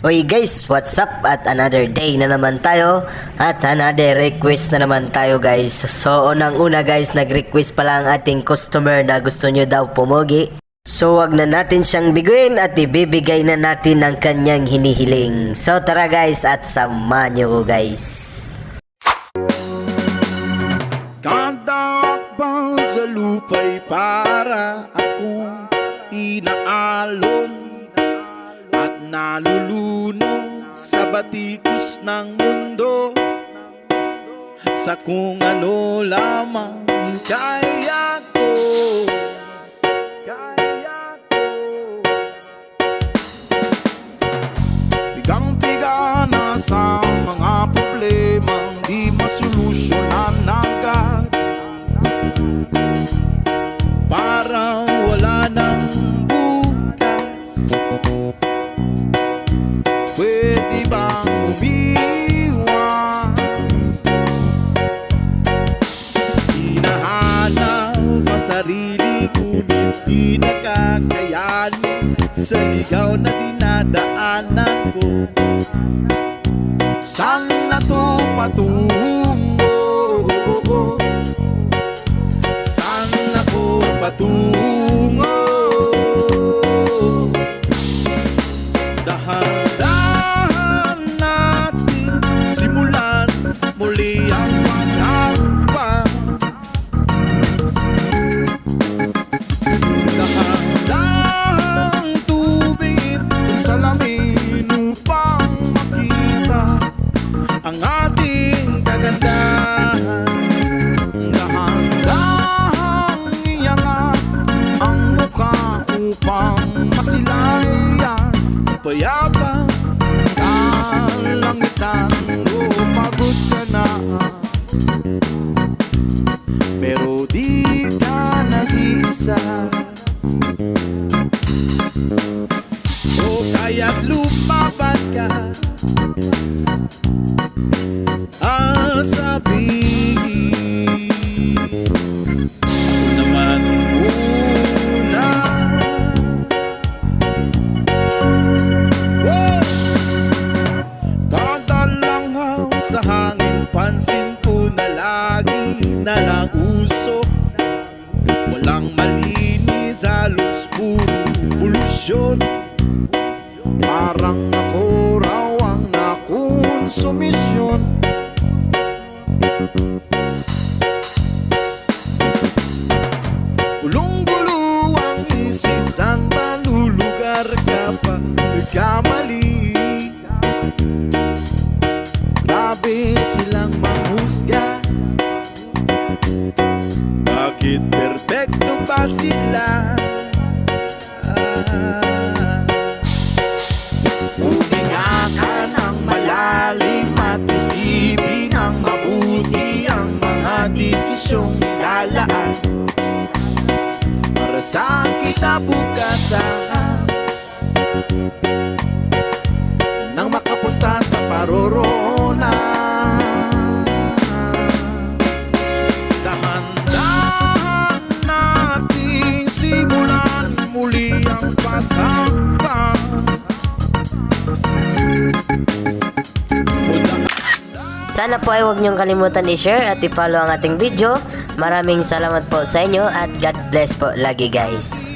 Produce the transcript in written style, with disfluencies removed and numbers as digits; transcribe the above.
Oy guys, what's up? At another day na naman tayo at another request na naman tayo guys. So unang-una guys, nag-request pala ang ating customer na gusto nyo daw pumogi. So wag na natin siyang biguin at ibibigay na natin ang kanyang hinihiling. So tara guys at samahan nyo guys. Kantakbang sa lupa'y para akong inaalon at nalulunod sa batikos ng mundo, sa kung ano lamang kaya ko. Pigang-piga na sa mga problemang di masolusyonan agad, parang wala nang bukas. Pwede bang umiwas? Hinahanap ang sarili ngunit di nakakayanin sa ligaw na dinadaanan ko. Saan na to patungo? Saan ako patungo? Dahan-dahan natin simulan muli ang paghahakbang. Dahan-dahan tubig sa lamin upang makita ang ating kagandahan. Dahan-dahang iyangat ang mukha upang masilayan payapa kalangitan. Pagod ka na pero di ka nag-iisa. O kaya't lumaban ka, sabihin ako naman muna. Kada langaw sa hangin, pansin ko na lagi na lang usok. Walang malinis, halos puro polusyon. Parang ako raw ang nakonsumisyon. Gulong-gulo ang isip, saan ba lulugar ka pa nagkamali? Grabe silang manghusga, bakit perfecto ba sila? Huminga ka ng malalim at isipin ng mabuti ang mga desisyong lalaan para sa kinabukasan, nang makapunta sa paroroonan. Dahan-dahan nating simulan muli ang paghahakbang. Sana po ay huwag niyong kalimutan i-share at i-follow ang ating video. Maraming salamat po sa inyo at God bless po lagi guys.